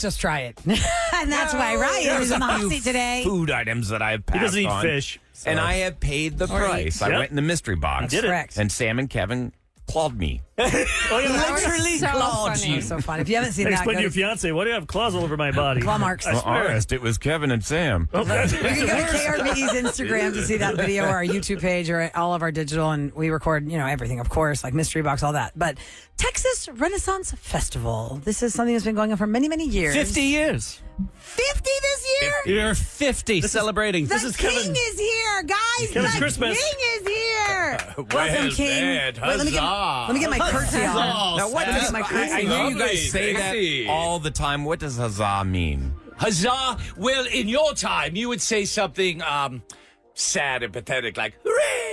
makes us try it. And that's why Ryan is in the hot seat today. Food items that I have passed He doesn't eat on, fish. So. and I have paid the price. I Yep. went in the mystery box. That's correct. And Sam and Kevin clawed me. Literally so clawed funny. you. So fun. If you haven't seen that, Explain go to your to, fiance, why do you have claws all over my body? Claw marks. I Well, swear. honest, it was Kevin and Sam. you can go to KRBE's Instagram to see that video, or our YouTube page, or all of our digital, and we record, everything, of course, like mystery box, all that. But Texas Renaissance Festival. This is something that's been going on for many, many years. 50 years. 50 this year? You're 50 celebrating. The This is king Kevin. is here, guys. Kevin's the Christmas. king is here. Well Welcome, king. said. Wait, let me get my curtsy on. Now, what Let me does get my I curtsy hear on. you guys say that all the time. What does huzzah mean? Huzzah! Well, in your time, you would say something sad and pathetic like, hooray!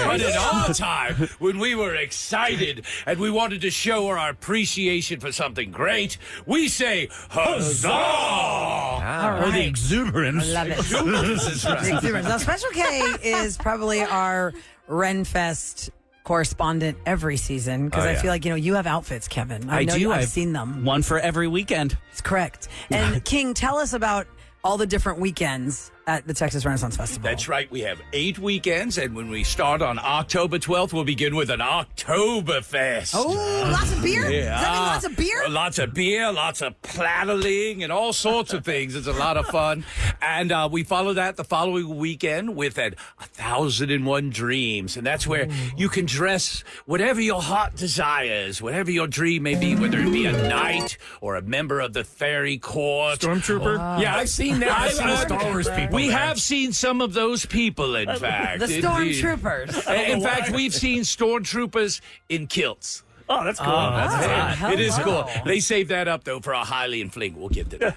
But in our time, when we were excited and we wanted to show our appreciation for something great, we say, huzzah! All Or the right. exuberance. I love it. The exuberance. Now, Special K is probably our Renfest correspondent every season because Oh, I yeah. feel like, you have outfits, Kevin. I know do. I've I've seen them. One for every weekend. It's correct. And King, tell us about all the different weekends at the Texas Renaissance Festival. That's right. We have 8 weekends, and when we start on October 12th, we'll begin with an Oktoberfest. Oh, lots of beer? Yeah. Does that mean lots of beer? Lots of beer, lots of plattling, and all sorts of things. It's a lot of fun. And we follow that the following weekend with an 1,001 Dreams. And that's where you can dress whatever your heart desires, whatever your dream may be, whether it be a knight or a member of the fairy court. Stormtrooper. Yeah, I've seen that. I've seen the Star Wars people. We there. have seen some of those people, in fact. The Indeed. stormtroopers. In fact, we've seen stormtroopers in kilts. Oh, that's cool. It is hello. cool. They saved that up, though, for a Highland fling. We'll get to that.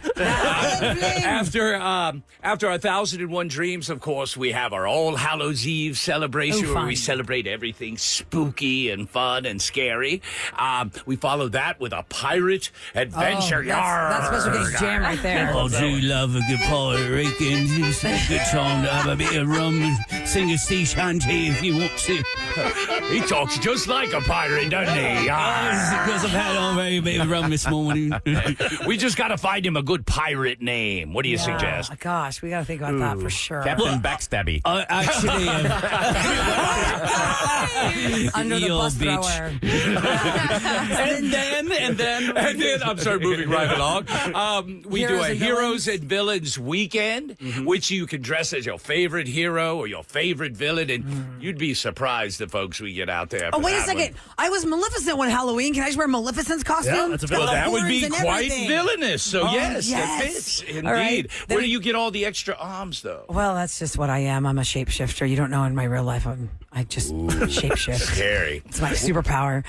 After 1,001 Dreams, of course, we have our All Hallows Eve celebration where fun. we celebrate everything spooky and fun and scary. We follow that with a pirate adventure. That's Special K's jam right there. I do love a good pirate weekend. It's a good time to have a bit of rum and sing a sea shanty if you want to. He talks just like a pirate, doesn't he? Because I've had a bit of rum this morning. We just got to find him a good pirate name. What do you suggest? Oh, gosh, we got to think about that for sure. Captain Backstabby. I actually Under the You bus bitch. thrower. And then, I'm sorry, moving right along. We do Heroes a and Heroes Villains. and Villains weekend, which you can dress as your favorite hero or your favorite villain, and you'd be surprised the folks we get out there. Oh, for wait a that second. one. I was Maleficent one Halloween. Can I just wear Maleficent's costume? Yeah, that's a With well, the That would be horns and quite everything? villainous. So yes, that yes. fits indeed. All right. Where Then- do you get all the extra arms, though? Well, that's just what I am. I'm a shapeshifter. You don't know in my real life. I just shapeshift. Scary. It's my superpower.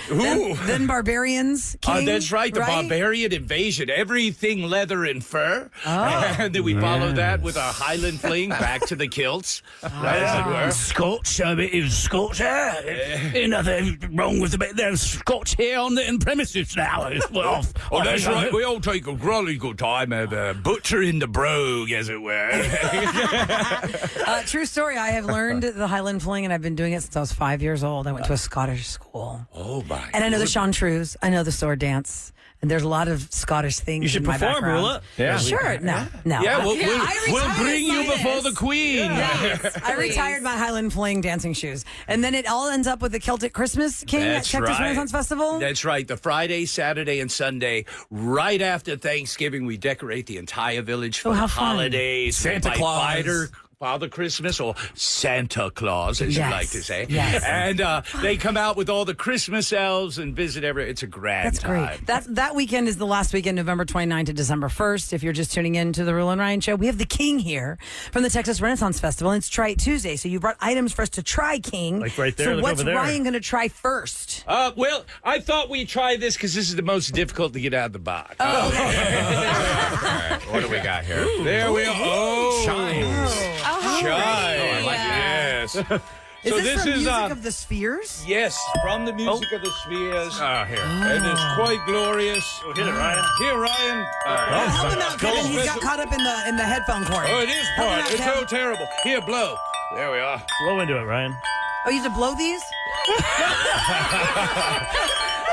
Then barbarians. King, That's right, the barbarian invasion. Everything leather and fur. And then we follow that with our Highland fling back to the kilts. As it were. Scotch, a bit of Scotch hair. Nothing wrong with a bit of Scotch hair on the premises now. Oh, that's right. We all take a really good time at butchering the brogue, as it were. True story. I have learned the Highland fling, and I've been doing it since I was 5 years old. I went to a Scottish school. Oh, my. And I know the Chantreuse. I know the sword dance. And there's a lot of Scottish things You should in my perform, background. Rula. Yeah. Sure. No. Yeah, I we'll retired bring you my before this. the Queen. Yes. I retired my Highland fling dancing shoes. And then it all ends up with the Celtic Christmas King That's at Texas right. Renaissance Festival. That's right. The Friday, Saturday, and Sunday, right after Thanksgiving, we decorate the entire village for Oh, the how fun. holidays. Santa by Claus. Father Christmas, or Santa Claus, as you Yes. like to say. Yes. And they come out with all the Christmas elves and visit It's a grand That's time. great. That weekend is the last weekend, November 29th to December 1st. If you're just tuning in to the Rule and Ryan show, we have the King here from the Texas Renaissance Festival. And it's Try It Tuesday. So you brought items for us to try, King. Like right there, So look what's over there. Ryan going to try first? Well, I thought we'd try this because this is the most difficult to get out of the box. All right, what do we got here? There we are. Oh, Shines. Shine. I like Yes. Is So this from is Music of the Spheres? yes, from the music of the spheres. Here. And it's quite glorious. Oh, hit it, Ryan. Here, Ryan. Help him out, Kevin. He's got caught up in the headphone cord. Oh, it is Help him part. out, It's Kev. so terrible. Here, blow. There we are. Blow into it, Ryan. Oh, you have to blow these?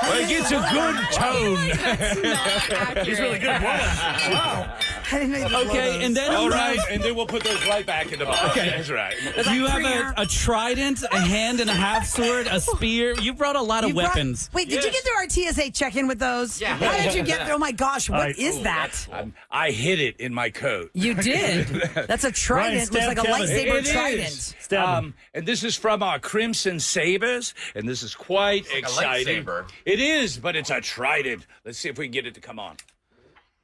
Well, it gets a good tone. He's really good. Wow. I didn't know you could blow Okay, those. and then All you right, have, and then we'll put those right back in the box. Okay. That's right. you have a trident, a hand and a half sword, a spear. You brought a lot of You brought- weapons. Wait, did you get through our TSA check-in with those? Yeah. How did you get through? Oh my gosh, what is that? I hid it in my coat. You did. That's a trident. Looks stab like a Kevin. lightsaber It trident. is. Stab him. And this is from our Crimson Sabers, and this is quite like a exciting. lightsaber. It is, but it's a trident. Let's see if we can get it to come on.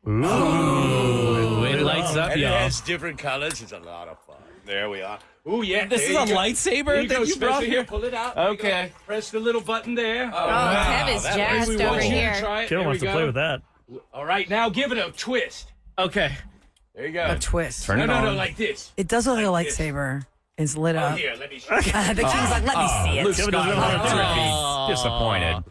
It lights up, And it y'all. has different colors. It's a lot of fun. There we are. Oh yeah, This there is you a go. lightsaber There you that go, you brought Spencer. here? Pull it out. There you go. Okay. Press the little button there. Oh, Kev is jazzed We over want you to here. try it. Kevin There wants we to go. play with that. All right, now give it a twist. Okay. There you go. A twist. Turn it no, on. like this. It does look like a Like this. lightsaber. It's lit Oh, up. here, let me show you. The king's like, let me see it. Luke Kevin doesn't Skywalker want to would be be disappointed.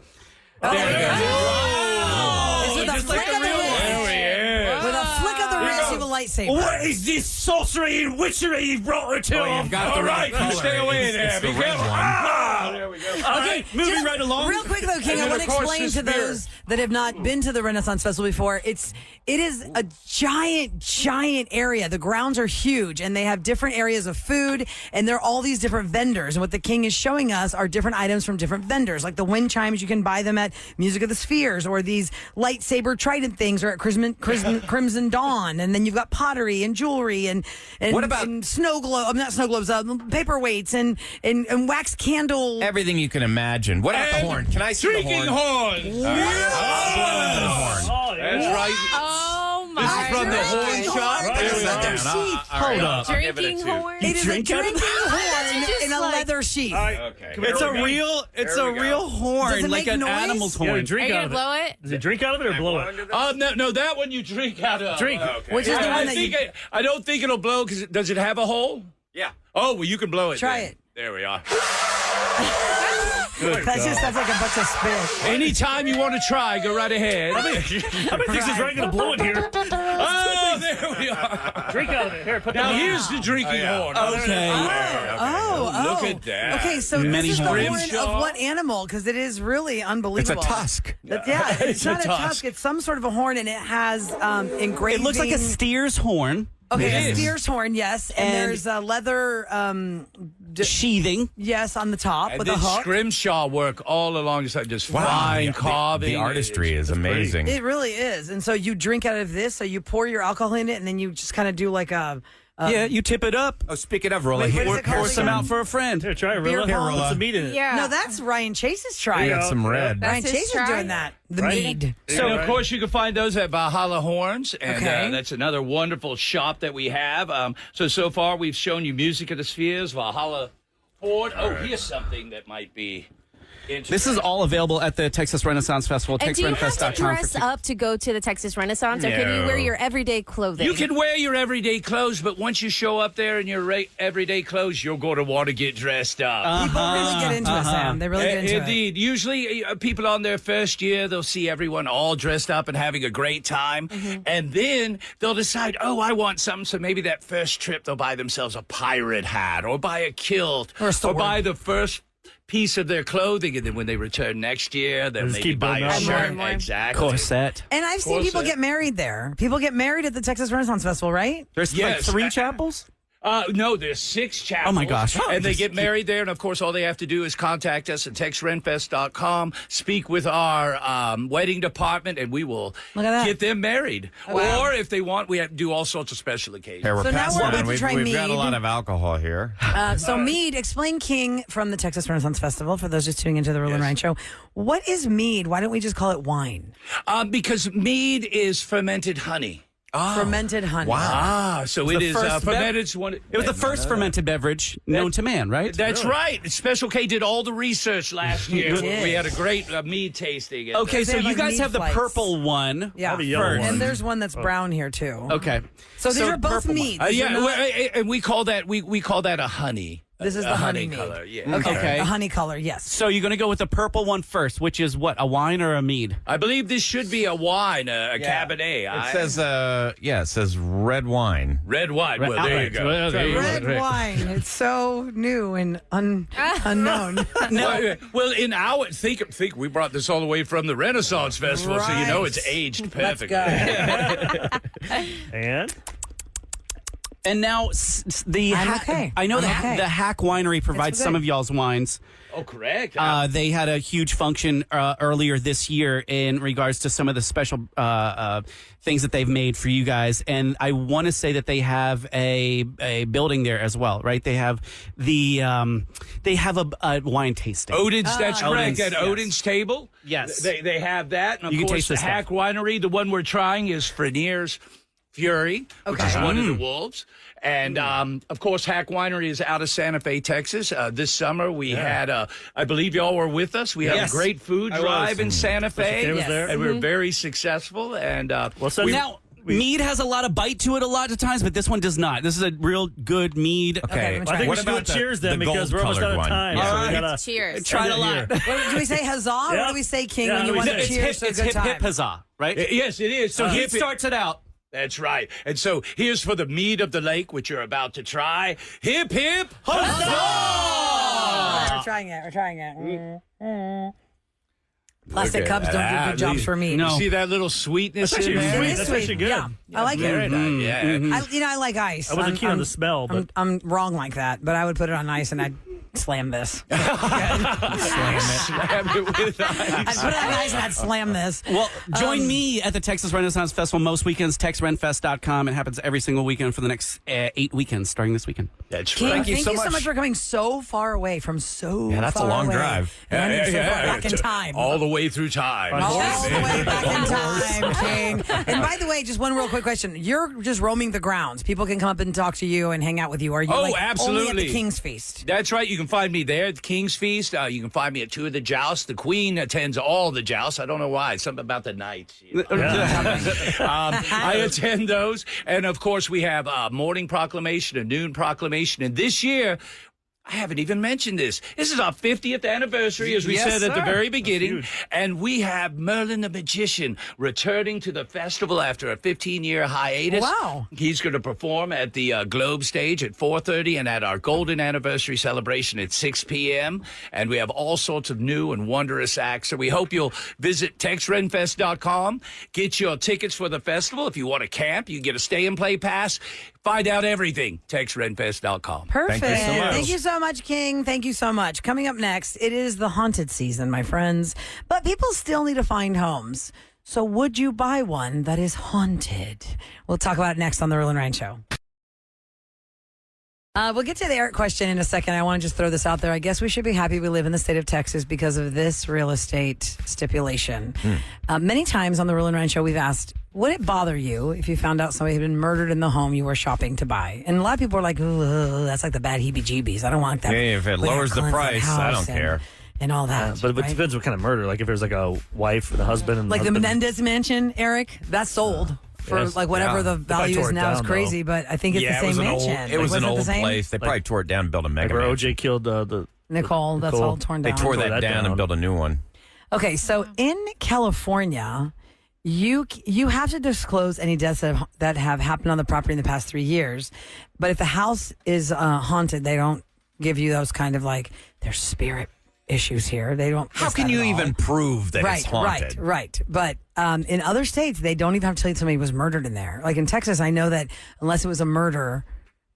Oh, There you go. With a just flick like of the the real wrist. There he is. With a flick of the wrist, you have a lightsaber. What is this sorcery and witchery you've brought her to? Oh, you've got the All right, right you color. stay away there. It's the Be red careful. one. Ah, there we go. All right, moving Just right along. Real quick though, King, And I then, want to of course, explain the to spear. those that have not been to the Renaissance Festival before. It is a giant area. The grounds are huge, and they have different areas of food, and there are all these different vendors. And what the King is showing us are different items from different vendors, like the wind chimes. You can buy them at Music of the Spheres, or these lightsaber trident things, or at Crimson Dawn. And then you've got pottery and jewelry and What about- and snow globe? Not snow globes, paperweights and wax candle. Everything you can imagine. What about the And horn? Can I see the drinking horn? horns. Oh, That's yeah. right. Oh my This is from the horn Drinking shop. horn. There we It's a go. leather sheath. Hold up. Drinking horn. It is a drink out of drinking horn Just in a like- leather sheath. All right. Okay. It's There a we go. real, it's There a we go. real horn, Does it like make an noise? animal's Yeah, horn. drink Are you out gonna of blow it. it? Does it drink out of it or blow it? No, that one you drink out of. Drink. Okay. Which is the I one that think you- I don't think it'll blow because does it have a hole? Yeah. Oh, well, you can blow it. Try then. it. There we are. That's like a bunch of spit. Anytime you want to try, go right ahead. How many things is Ryan going to blow in here? Oh, there we are. Drink out of it. Here, put Now that here's the drinking horn. Okay. Oh, Look at that. Okay, so Many this is the horns. horn of what animal? Because it is really It's unbelievable. a tusk. Yeah, it's It's a not a tusk. tusk. It's some sort of a horn, and it has engraving. It looks like a steer's horn. Okay, It a is. steer's horn, yes, and And- there's a leather, Sheathing. yes, on the top And with a this hook. scrimshaw work all along the side, just fine carving. The artistry is amazing. It really is, and so you drink out of this. So you pour your alcohol in it, and then you just kind of do like a Yeah, you tip it up. Oh, speaking of Rolla, Wait, what is here, it called Pour some again? out for a friend. Here, try it, Beer Rilla. pong? Put some meat in it. Yeah. No, that's Ryan Chase's try. we got some red. That's Ryan his Chase is try? doing that. The Right. mead. So, of course, you can find those at Valhalla Horns, and Okay. that's another wonderful shop that we have. So far, we've shown you Music of the Spheres, Valhalla Ford. Oh, here's something that might be interesting. This is all available at the Texas Renaissance Festival. And do you have to TexRenFest.com. dress up to go to the Texas Renaissance, or can you No. wear your everyday clothing? You can wear your everyday clothes, but once you show up there in your everyday clothes, you're going to want to get dressed up. People really get into it, Sam. They really get into it. Indeed. Usually, people on their first year, they'll see everyone all dressed up and having a great time. And then they'll decide, oh, I want something. So maybe that first trip, they'll buy themselves a pirate hat or buy a kilt Or a sword. buy the first piece of their clothing. And then when they return next year, they'll Just maybe keep buy building a up. More shirt. and more. Exactly. Corset. And I've seen people get married there. People get married at the Texas Renaissance Festival, right? There's Yes. like 3 chapels? No, there's 6 chapels. Oh, my gosh. And they Just get married there. And, of course, all they have to do is contact us at TexRenFest.com, speak with our wedding department, and we will Look at that. get them married. Wow. Or if they want, we do all sorts of special occasions. Here, we're So now passing we're on. about to We've, try we've got a mead. lot of alcohol here. So mead, explain King from the Texas Renaissance Festival for those just tuning into the Roland Ryan Show. What is mead? Why don't we just call it wine? Because mead is fermented honey. Fermented honey. Ah, so it the is first fermented. It was the first fermented beverage known to man, right? That's right. Special K did all the research last year. did. We had a great mead tasting. at Okay, They so have, you like, guys meat have the flights. purple one. Yeah. the yellow first. one. And there's one that's brown here too. Okay. So these are both purple one. mead. yeah, and we call that we call that a honey. This is A the honey mead. color, yeah. Okay. A honey color, yes. So you're going to go with the purple one first, which is what, a wine or a mead? I believe this should be a wine, a Cabernet. It says, it says red wine. red wine. Well, there you go. Well, there you go. Red wine. It's so new and unknown. Well, in our think we brought this all the way from the Renaissance Festival, so you know it's aged perfectly. And And now the I'm okay. I know I'm okay. the Hack Winery provides good. some of y'all's wines. Oh, correct. They had a huge function earlier this year in regards to some of the special things that they've made for you guys, and I want to say that they have a building there as well, right? They have a wine tasting. Odin's, that's correct. Odin's, At yes. Odin's table. Yes. They have that. And of You can course, taste the this Hack stuff. Winery, the one we're trying is Frenier's Fury, which is one of the wolves. And, of course, Hack Winery is out of Santa Fe, Texas. This summer we had, I believe y'all were with us. We had a great food drive in Santa Fe. Kay was there. And we were very successful. And so Now, mead has a lot of bite to it a lot of times, but this one does not. This is a real good mead. Okay, I think we should do a cheers then because we're almost out of time. Yeah. So we gotta Cheers. Tried a lot. What, do we say huzzah? Yeah. What do we say, King, Yeah, when you we want say- to It's cheers to a hip, good hip, time? hip, huzzah, right? yes, it is. So he hip- starts it out. That's right. And so here's for the mead of the lake, which you're about to try. Hip, hip, huzzah! We're trying it. We're trying it. Plastic cups don't do good jobs for me. No. You see that little sweetness That's in actually there? sweet. It is That's sweet. actually good. Yeah, I like Very it. nice. Yeah. I like ice. I wasn't keen on I'm- the smell, but I'm wrong like that, but I would put it on ice and I'd slam this. Slam it with ice. I'd put it on ice and I'd slam this. Well, join me at the Texas Renaissance Festival most weekends, TexRenFest.com. It happens every single weekend for the next 8 weekends starting this weekend. That's King, right. thank you so much for coming so far away from so Yeah, that's a far long away. drive. And so far back in time. All the way through time. All the way back in time, King. And by the way, just one real quick question. You're just roaming the grounds. People can come up and talk to you and hang out with you. Are you Oh, only at absolutely. the King's Feast? That's right. You can find me there at the King's Feast. You can find me at 2 of the jousts. The Queen attends all the jousts. I don't know why. Something about the night. I attend those. And, of course, we have a morning proclamation, a noon proclamation. And this year, I haven't even mentioned this. This is our 50th anniversary, as we Yes, said at the sir. very beginning. And we have Merlin the Magician returning to the festival after a 15-year hiatus. Wow. He's going to perform at the Globe stage at 4:30 and at our golden anniversary celebration at 6 p.m. And we have all sorts of new and wondrous acts. So we hope you'll visit TexRenFest.com, get your tickets for the festival. If you want to camp, you get a stay and play pass. Find out everything. TexRenFest.com. Perfect. Thank you so much. Thank you so much, King. Thank you so much. Coming up next, it is the haunted season, my friends. But people still need to find homes. So would you buy one that is haunted? We'll talk about it next on The Real and Ryan Show. We'll get to the Eric question in a second. I want to just throw this out there. I guess we should be happy we live in the state of Texas because of this real estate stipulation. Many times on the Real and Ryan Show, we've asked, would it bother you if you found out somebody had been murdered in the home you were shopping to buy? And a lot of people are like, "Ooh, that's like the bad heebie-jeebies. I don't want that." Hey, if it with our lowers the clients in price, I house don't care. And all that. but it right? depends what kind of murder. Like if there's like a wife and a husband and Like the husband, Menendez mansion, Eric, that's sold. For Yes. like whatever Yeah. the value tore is it now is down, crazy, but I think it's Yeah, the it was same an old. mansion. It was Wasn't an it the old same? place. They probably tore it down and built a like mega where mansion. OJ killed the Nicole, that's Nicole. all torn They down. tore Tore that that down down. and built a new one. Okay, so in California, you have to disclose any deaths that have happened on the property in the past 3 years. But if the house is haunted, they don't give you those kind of like there's spirit issues here. They don't. How list can that you at all. even prove that it's haunted? Right. But in other states, they don't even have to tell you somebody was murdered in there. Like in Texas, I know that unless it was a murder,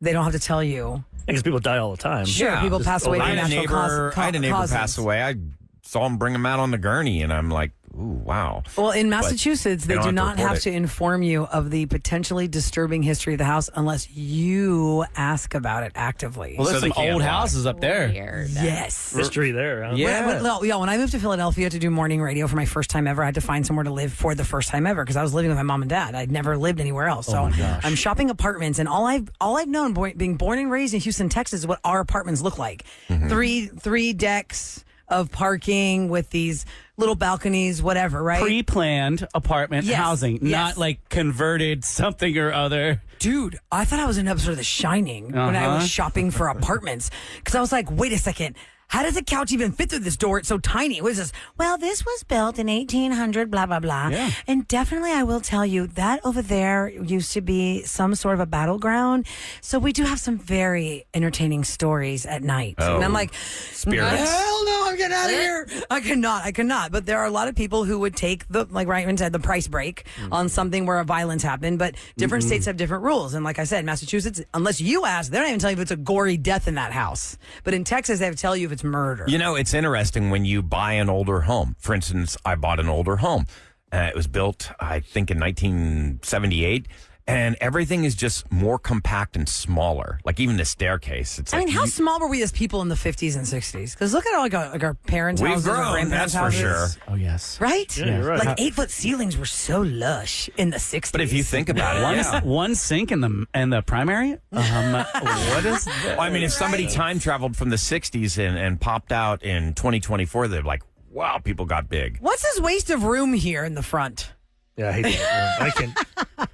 they don't have to tell you. because people die all the time. Sure, people Just pass away old from I had a natural neighbor. I had a neighbor causes. pass away. I saw him bring him out on the gurney, and I'm like, "Ooh, wow." Well, in Massachusetts, they they don't do have to not report have it. to inform you of the potentially disturbing history of the house unless you ask about it actively. Well, there's So they some can't old lie. houses up there. Weird. Yes. Mystery there. Huh? Yeah. When I moved to Philadelphia to do morning radio for my first time ever, I had to find somewhere to live for the first time ever because I was living with my mom and dad. I'd never lived anywhere else. So I'm shopping apartments, and all I've known, being born and raised in Houston, Texas, is what our apartments look like. Three decks. of parking with these little balconies, whatever, right? Pre-planned apartment Yes, housing, yes. not like converted something or other. Dude, I thought I was in an episode of The Shining when I was shopping for apartments. Because I was like, wait a second. How does a couch even fit through this door? It's so tiny. What is this? Well, this was built in 1800, blah, blah, blah. Yeah. And definitely, I will tell you, that over there used to be some sort of a battleground. So we do have some very entertaining stories at night. And I'm like, Spirits. hell no, I'm getting out of here. I cannot. But there are a lot of people who would take the, like Ryan said, the price break on something where a violence happened. But different states have different rules. And like I said, Massachusetts, unless you ask, they don't even tell you if it's a gory death in that house. But in Texas, they have to tell you if it's murder. You know, it's interesting when you buy an older home. For instance, I bought an older home. It was built, I think, in 1978. And everything is just more compact and smaller. Like even the staircase. It's I like mean, how small were we as people in the 50s and 60s? Because look at all like our parents' We've houses, our grown, grandparents' that's for houses. sure. Oh, yes. Right? Yeah, you're right. Like 8-foot ceilings were so lush in the 60s. But if you think about it, yeah. One sink in the primary? What is that? Well, I mean, if somebody time traveled from the 60s and popped out in 2024, they're like, wow, people got big. What's this waste of room here in the front? Yeah, I hate that. I can.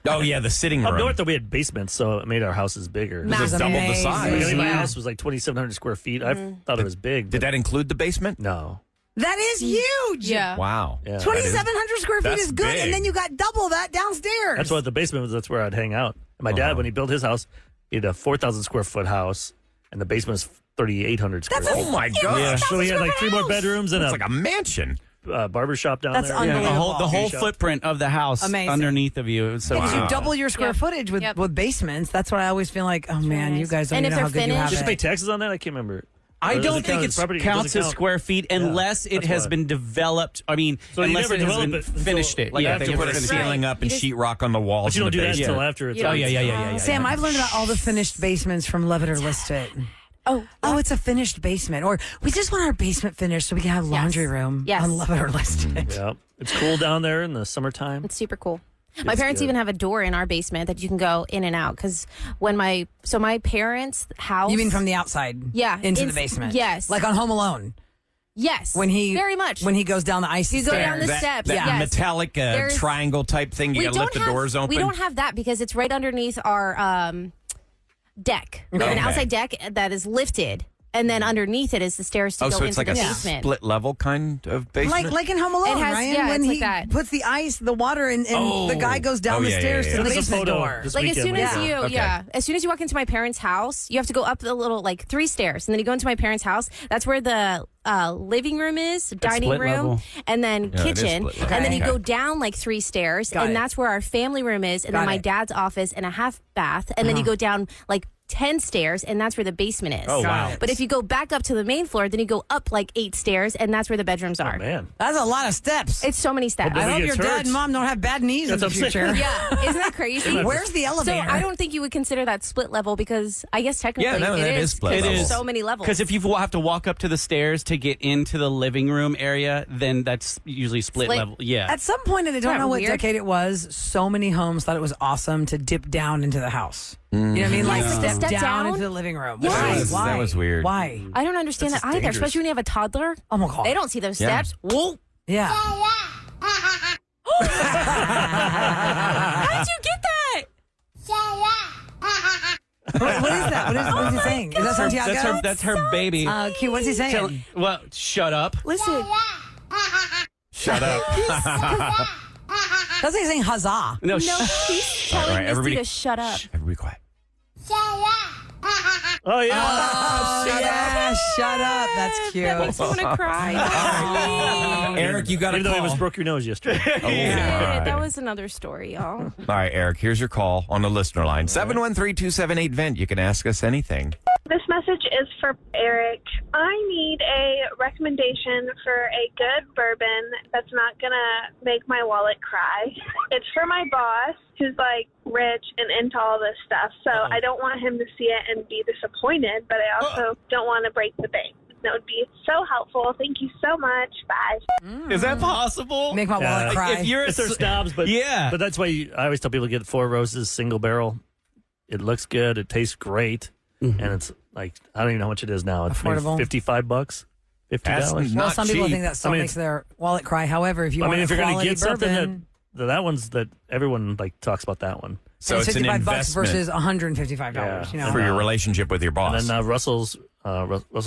Oh, yeah, the sitting Up room. north, though, we had basements, so it made our houses bigger. It was That's double the amazing. size. I mean, my Yeah. house was like 2,700 square feet. I thought it was big. Did but that include the basement? No. That is huge. Yeah. Wow. Yeah. 2,700 square feet That's is good. big. And then you got double that downstairs. That's what the basement was. That's where I'd hang out. And my dad, when he built his house, he had a 4,000 square foot house, and the basement is 3,800 square That's a- feet. Oh, my Yeah, God. Yeah, so he had like 3 more house. bedrooms and It's a like a mansion. barber shop down That's there. unbelievable. The whole Shop. footprint of the house Amazing. underneath of you. So Because you double your square Yep. footage with, Yep. with basements. That's what I always feel like, oh, man, nice. you guys don't And even if know how they're good you have finished- Just pay it. taxes on that? I can't remember. I Or does don't it think count it as property? counts Doesn't as count. square feet unless it that's has why. been developed. I mean, So you unless never it has develop been it until- finished it. like Yeah, after they it's put a finished. ceiling up and You just- sheetrock on the walls. But you don't in do the that basement. until after it's You don't- done. Yeah. Sam, I've learned about all the finished basements from Love It or List It. Oh, it's a finished basement. Or we just want our basement finished so we can have laundry Yes. room Yes. on Love It or List It. Yeah. It's cool down there in the summertime. It's super cool. My parents good. even have a door in our basement that you can go in and out because when my parents' house. You mean from the outside? Yeah, Into the basement? yes. Like on Home Alone. Yes. When he very much. When he goes down the icy You go down stairs. the steps. That yes. metallic There's- triangle type thing. You got to lift the doors open. We don't have that because it's right underneath our deck. We have an Okay. outside deck that is lifted, and then underneath it is the stairs to Oh, go so into it's like the a basement. split level kind of basement? Like in Home Alone, It has- Ryan, yeah, when it's like he that. puts the ice, the water, and the guy goes down Oh, the yeah, stairs yeah, to the yeah. There's a basement photo door. this Like as weekend soon when as we you, go. Okay. as soon as you walk into my parents' house, you have to go up the little like 3 stairs, and then you go into my parents' house. That's where the living room is, dining split room, level. and then Yeah, it is kitchen, split level. and then you Okay. go down like 3 stairs, Got and it. that's where our family room is, and Got then my it. dad's office and a half bath, and then you go down like 10 stairs, and that's where the basement is. Oh, wow. it. But if you go back up to the main floor, then you go up like 8 stairs, and that's where the bedrooms are. Oh, man. That's a lot of steps. It's so many steps. Well, I Nobody hope your gets dad hurt. and mom don't have bad knees in That's the what I'm saying. future. Yeah, isn't that crazy? Where's the So elevator? I don't think you would consider that split level because I guess technically Yeah, no, it that is is. split 'cause level. there's so many levels. Because if you have to walk up to the stairs to get into the living room area, then that's usually split Split. level. Yeah. At some point, and I don't that know what weird? decade it was, so many homes thought it was awesome to dip down into the house. You know what I mean? Like Yes, step, step down down. into the living room. Yes. Why? That was- Why? that was weird. Why? I don't understand That's that just either, dangerous. especially when you have a toddler. Oh my God. They don't see those Yeah. steps. Whoa. Yeah. How did you get that? What is that? What is he saying? Is that Santiago? that's her baby. Cute. What's he saying? Tell- well, shut up. Listen. Shut up. That's like saying huzzah. No, No, shh. he's telling right, Misty everybody- to shut up. Everybody quiet. Oh, yeah. Oh, yeah. Shut up. That's cute. That makes me want to cry. Eric, you got a Even though call. I almost broke your nose yesterday. Oh, Yeah, all right. that was another story, y'all. All right, Eric, here's your call on the listener line. 713-278-VENT. You can ask us anything. This message is for Eric. I need a recommendation for a good bourbon that's not going to make my wallet cry. It's for my boss, who's like rich and into all this stuff. So I don't want him to see it and be disappointed, but I also don't want to break the bank. That would be so helpful. Thank you so much. Bye. Is that possible? Make my Yeah. wallet cry. If you're It's their snobs, but Yeah. but that's why I always tell people to get 4 Roses single barrel. It looks good. It tastes great. And it's like, I don't even know how much it is now. It's maybe Affordable. $55. $50. That's Well, not some people cheap. think that still I mean, makes their wallet cry. However, if you I want mean, if a you're going to quality get something bourbon, that one's that everyone like talks about that one. So it's it's an $55 investment versus $155. Yeah. You know, for your relationship with your boss. And then Russell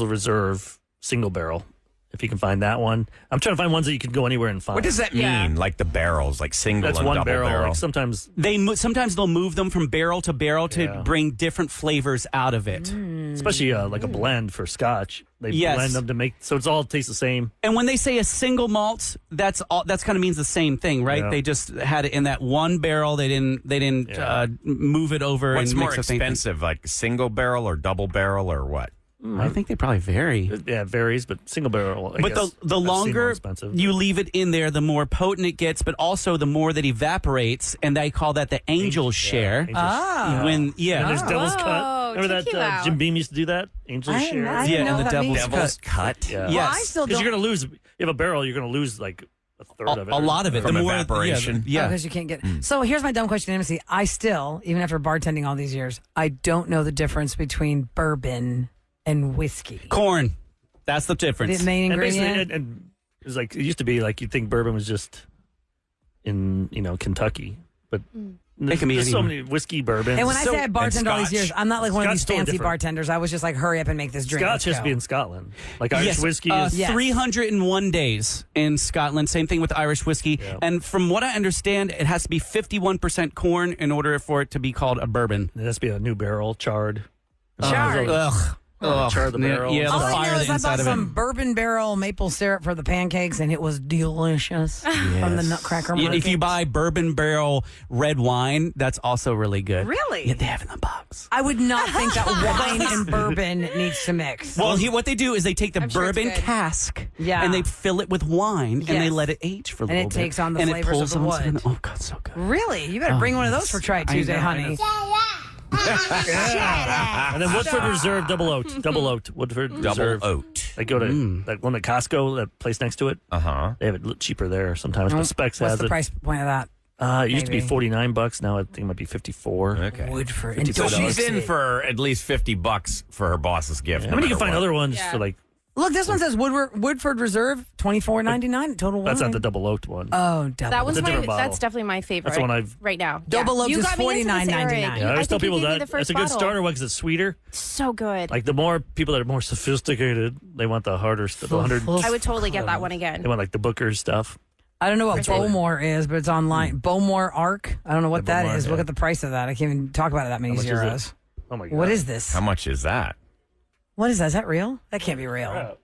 Reserve single barrel. If you can find that one, I'm trying to find ones that you can go anywhere and find. What does that mean? Yeah. Like the barrels, like single That's and one double barrel. Like sometimes Sometimes they'll move them from barrel to barrel to Yeah. bring different flavors out of it. especially like a blend for Scotch. They Yes. blend them to make so it's all tastes the same. And when they say a single malt, that's kind of means the same thing, right? Yeah. They just had it in that one barrel. They didn't Yeah. Move it over. What's and more mix the same thing. expensive, like single barrel or double barrel or what? I think they probably vary. Yeah, it varies, but single barrel. I But guess, the I've seen more longer expensive. you leave it in there, the more potent it gets, but also the more that evaporates, and they call that the angel share. Angels. When And there's Devil's Whoa, Cut. Remember check you that out. Jim Beam used to do that? Angel's I Share. didn't Yeah, know and the that devil's means- Devil's cut. Yeah. Well, Yes. I still Because don't. you're going to lose, if you have a barrel, you're going to lose like a third of it. a lot of it. From the more evaporation. Yeah. Because you can't get. So here's my dumb question, Timothy. I still, even after bartending all these years, I don't know the difference between bourbon and whiskey. Corn. That's the difference. The main And basically, ingredient. and it was like, it used to be like you'd think bourbon was just in, Kentucky. But It can be there's so anywhere. many whiskey bourbons. And when I say I bartended all these Scotch. years, I'm not like one of these Scotch totally fancy different. bartenders. I was just like, hurry up and make this drink. Scotch Let's has to go. be in Scotland. Like Irish Yes, whiskey is. Yes. 301 days in Scotland. Same thing with Irish whiskey. Yeah. And from what I understand, it has to be 51% corn in order for it to be called a bourbon. It has to be a new barrel, charred. Charred. Ugh. Char the barrel. Yeah, the All I fire know the is I inside bought of some it. bourbon barrel maple syrup for the pancakes, and it was delicious from the Nutcracker Yeah, Market. if you buy bourbon barrel red wine, that's also really good. Really? Yeah, they have it in the box. I would not think that wine and bourbon needs to mix. Well, what they do is they take the I'm sure it's bourbon good. cask Yeah. and they fill it with wine and they Yes. let it age for a And little it bit. takes on the and flavors it pulls of the them wood. Oh, God, so good. Really? You better bring one of those for Try It I Tuesday, know, I honey. And then Woodford Reserve Double Oat. Woodford Double Reserve. oat. They go to that one at Costco, that place next to it. Uh-huh. They have it a little cheaper there sometimes, but Specs What's has the it. price point of that? It used to be Maybe. $49. Now I think it might be $54. Okay. Woodford. $54. So she's $54. in for at least $50 for her boss's gift. I no mean, you matter can find what. other ones Yeah. for like, Look, this one says Woodford Reserve, $24.99 total. that's wine. not the Double Oat one. Oh, double. That one's a different bottle. that's definitely my favorite. That's the one I've- right now. Double Oak you is got me into this, $49.99. Eric. Yeah, I I always tell think you people gave me that the first it's a good bottle. starter one because it's sweeter. So good. Like the more people that are more sophisticated, they want the harder stuff. The 100. I would totally get that one again. They want like the Booker's stuff. I don't know what For sure. Bowmore is, but it's online. Bowmore Arc. I don't know what The that Bowmore, is. Look yeah. at the price of that. I can't even talk about it that many How much is it? zeros. Oh my god. What is this? How much is that? What is that? Is that real? That can't be real.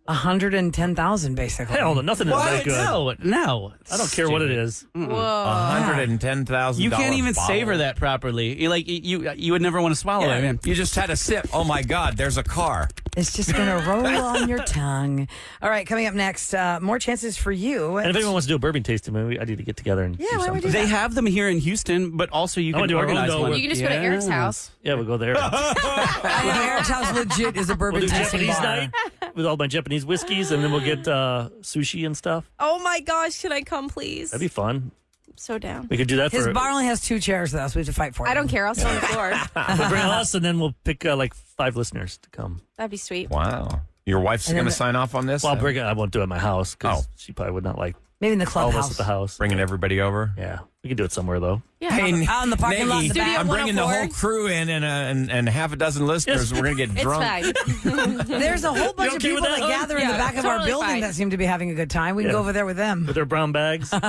110,000 basically. Hell no, nothing is that good. No. I don't care what it is. Whoa. $110,000. You can't even bottle. savor that properly. You would never want to swallow it. Man. You just had a sip. Oh my God, there's a car. It's just going to roll on your tongue. All right, coming up next, more chances for you. And if anyone wants to do a bourbon tasting, I need to get together and Yeah, do why don't we something. do They have them here in Houston, but also you I wanna can do a organize rondo one. with- You can just go to Eric's house. Yeah, we'll go there. Eric's house legit is a bourbon We'll do tasting Japanese bar. night with all my Japanese whiskeys, and then we'll get sushi and stuff. Oh my gosh, can I come, please? That'd be fun. I'm so down. We could do that His for. bar only has 2 chairs, though, so we have to fight for it. I don't care. I'll sit on the floor. We'll bring us, and then we'll pick like 5 listeners to come. That'd be sweet. Wow. Your wife's And then going to the- sign off on this? Well, I won't do it at my house because Oh. she probably would not like Maybe in the all of us clubhouse. at the house. Bringing everybody over? Yeah, we can do it somewhere though. Yeah. Out in the parking lot in the Nagy, back. I'm bringing the 104. whole crew in and half a dozen listeners. We're going to get It's drunk. fine. There's a whole bunch of okay people with that that? gather in the Yeah, back of our totally building fine. that seem to be having a good time. We can Yeah. go over there with them. With their brown bags. Come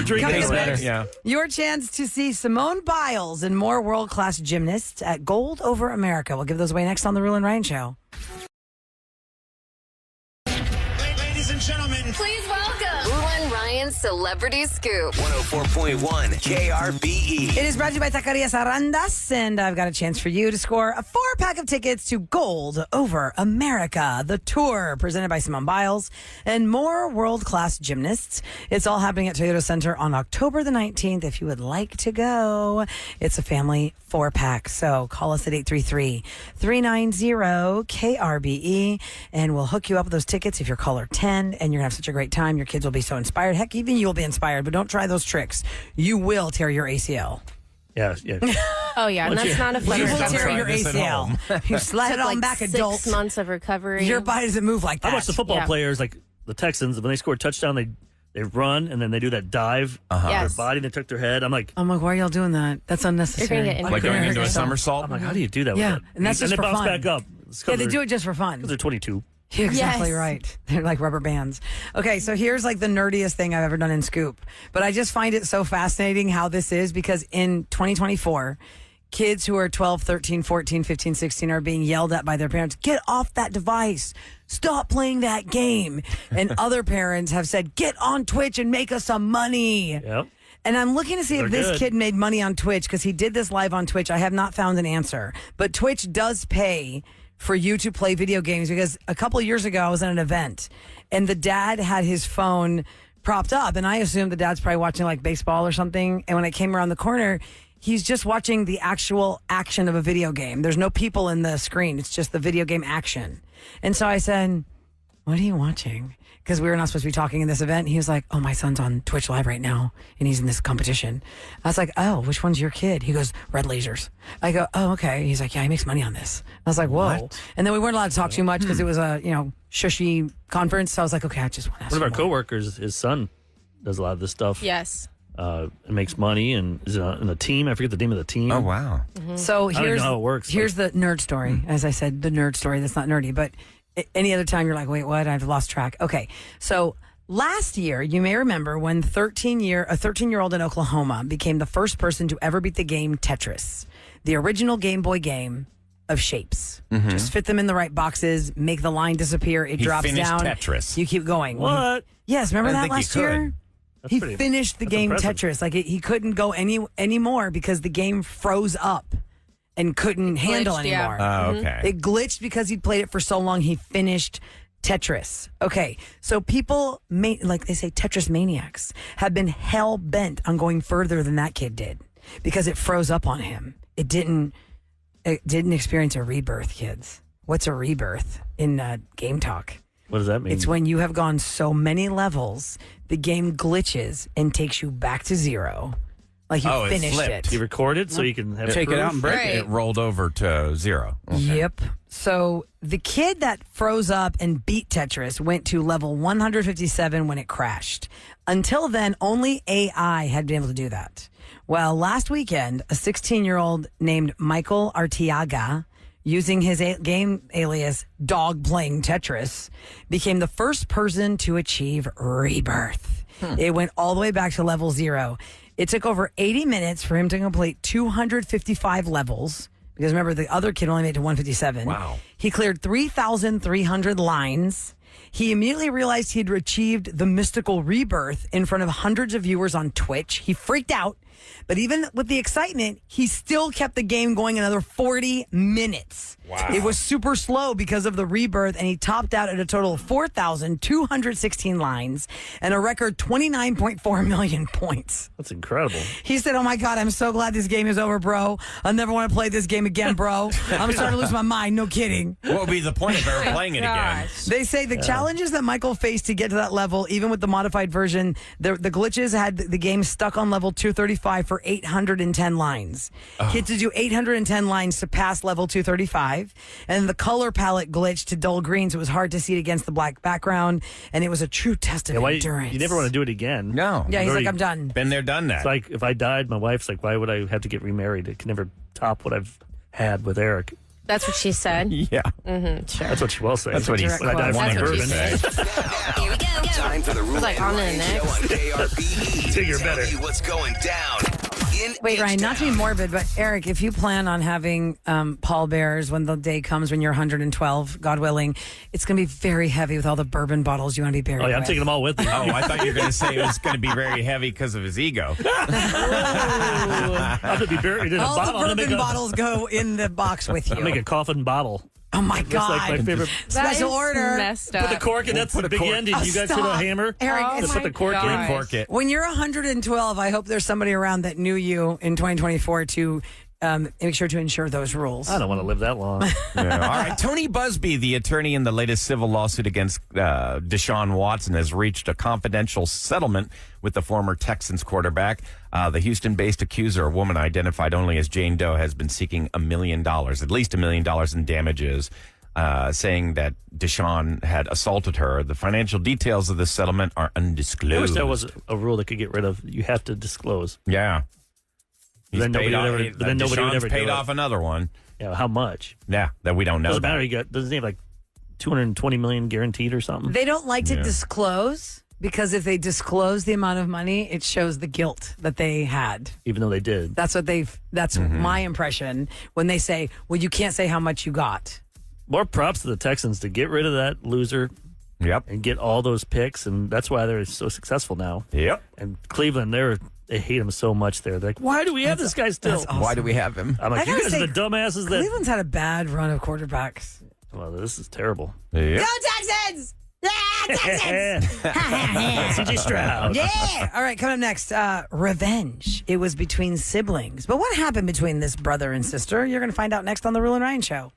drink Coming it. up next, Yeah. your chance to see Simone Biles and more world-class gymnasts at Gold Over America. We'll give those away next on The Rule and Ryan Show. Ladies and gentlemen, Please welcome Rule and Ryan's Celebrity Scoop. 104.1 KRBE. It is brought to you by Taqueria Sarandas, and I've got a chance for you to score a 4-pack of tickets to Gold Over America, the tour presented by Simone Biles and more world-class gymnasts. It's all happening at Toyota Center on October the 19th. If you would like to go, it's a family 4-pack. So call us at 833-390-KRBE, and we'll hook you up with those tickets if you're caller 10, and you're going to have such a great time. Your kids will be so inspired. Heck, even you'll be inspired, but don't try those tricks. You will tear your ACL. Yeah. Oh yeah, and that's not a fun. You Don't tear try your this at ACL. home. You slide it on Like back, 6 adult. months of recovery. Your body doesn't move like that. I watch the football Yeah. players, like the Texans, when they score a touchdown, they run and then they do that dive on their Yes. body and they tuck their head. I'm like, I'm like, why are y'all doing that? That's unnecessary. You're gonna get injured. Like going into a Hurt somersault? how do you do that? Yeah, with that? and that's just they for bounce fun. back up. Yeah, they do it just for fun. They're 22. You're exactly Yes. right. They're like rubber bands. Okay, so here's like the nerdiest thing I've ever done in Scoop. But I just find it so fascinating how this is because in 2024, kids who are 12, 13, 14, 15, 16 are being yelled at by their parents. Get off that device. Stop playing that game. And other parents have said, get on Twitch and make us some money. Yep. And I'm looking to see if They're this good. kid made money on Twitch because he did this live on Twitch. I have not found an answer. But Twitch does pay for you to play video games because a couple of years ago I was at an event and the dad had his phone propped up and I assumed the dad's probably watching like baseball or something. And when I came around the corner, he's just watching the actual action of a video game. There's no people in the screen. It's just the video game action. And so I said, what are you watching? Because we were not supposed to be talking in this event. He was like, oh, my son's on Twitch Live right now, and he's in this competition. I was like, oh, which one's your kid? He goes, Red Lasers. I go, oh, okay. He's like, yeah, he makes money on this. I was like, whoa. What? And then we weren't allowed to talk too much because it was a, shushy conference. So I was like, okay, I just want to ask One of our you more. coworkers, his son, does a lot of this stuff. Yes. And makes money and is in a team. I forget the name of the team. Oh, wow. So I don't here's know how it works. Here's the nerd story. As I said, the nerd story. That's not nerdy, but any other time you're like, wait, what? I've lost track. Okay, so last year, you may remember when a 13-year-old in Oklahoma became the first person to ever beat the game Tetris, the original Game Boy game of shapes. Just fit them in the right boxes, make the line disappear. It He drops finished down. Tetris. You keep going. What? Yes, remember I that think he last year? could. That's He pretty- finished the that's game impressive. Tetris. Like he couldn't go anymore because the game froze up and couldn't handle glitched, yeah. anymore. Oh, okay. It glitched because he'd played it for so long. He finished Tetris. Okay, so people, like they say, Tetris maniacs have been hell bent on going further than that kid did because it froze up on him. It didn't experience a rebirth, kids. What's a rebirth in game talk? What does that mean? It's when you have gone so many levels, the game glitches and takes you back to zero. Like you it finished flipped. it. you record it so you can have Take it proof? out and break Right. It rolled over to zero. Okay. Yep. So the kid that froze up and beat Tetris went to level 157 when it crashed. Until then, only AI had been able to do that. Well, last weekend, a 16-year-old named Michael Artiaga, using his game alias Dog Playing Tetris, became the first person to achieve rebirth. It went all the way back to level 0. It took over 80 minutes for him to complete 255 levels. Because remember, the other kid only made it to 157. Wow. He cleared 3,300 lines. He immediately realized he'd achieved the mystical rebirth in front of hundreds of viewers on Twitch. He freaked out. But even with the excitement, he still kept the game going another 40 minutes. Wow. It was super slow because of the rebirth, and he topped out at a total of 4,216 lines and a record 29.4 million points. That's incredible. He said, oh my God, I'm so glad this game is over, bro. I'll never want to play this game again, bro. I'm starting to lose my mind. No kidding. What would be the point of ever playing it again? They say the challenges that Michael faced to get to that level, even with the modified version, the glitches had the game stuck on level 235 for 810 lines. He had to do 810 lines to pass level 235. And the color palette glitched to dull green, so it was hard to see it against the black background. And it was a true test of endurance. You never want to do it again. No. Yeah, he's Already- like, I'm done. Been there, done that. It's like if I died, my wife's like, why would I have to get remarried? It can never top what I've had with Eric. That's what she said. yeah. That's what she will say. That's what he's When I die, wanting That's to what she say. Here we go. Time for the Rule like on to the Ryan next. Show on KRBE. Figure Tell better. you what's going down. Wait, Ryan, not to be morbid, but Eric, if you plan on having pallbearers when the day comes when you're 112, God willing, it's going to be very heavy with all the bourbon bottles you want to be buried Oh, yeah, I'm with. taking them all with me. Oh, I thought you were going to say it was going to be very heavy because of his ego. I'm going to be buried in a All bottle. the I'm gonna bourbon make a- bottles go in the box with I'll make you. a coffin bottle. Oh my That's like my God. favorite. That Special is order. Messed Put the up. cork in. That's Put the a big cork- end. Did you guys hit a stop. hammer? Eric, Oh it's- Put the cork gosh. in. Cork it. When you're 112, I hope there's somebody around that knew you in 2024 to make sure to ensure those rules. I don't want to live that long. Yeah. All right. Tony Busby, the attorney in the latest civil lawsuit against Deshaun Watson, has reached a confidential settlement with the former Texans quarterback. The Houston-based accuser, a woman identified only as Jane Doe, has been seeking $1 million, at least $1 million in damages, saying that Deshaun had assaulted her. The financial details of this settlement are undisclosed. I wish there was a rule that could get rid of. You have to disclose. Yeah. Then nobody would ever paid do off another one. Yeah, how much? Yeah, that we don't know. Doesn't about. matter. Doesn't he have like $220 million guaranteed or something? They don't like to disclose because if they disclose the amount of money, it shows the guilt that they had. Even though they did. That's what that's my impression when they say, well, you can't say how much you got. More props to the Texans to get rid of that loser. Yep. And get all those picks, and that's why they're so successful now. Yep. And Cleveland, they hate him so much there. They're like, why do we have this guy still? Awesome. Why do we have him? I'm like, you guys are the dumbasses that. Cleveland's had a bad run of quarterbacks. Well, this is terrible. Yep. Go Texans! Yeah, Texans! CJ Stroud. Yeah. All right, coming up next, revenge. It was between siblings. But what happened between this brother and sister? You're going to find out next on The Rule and Ryan Show.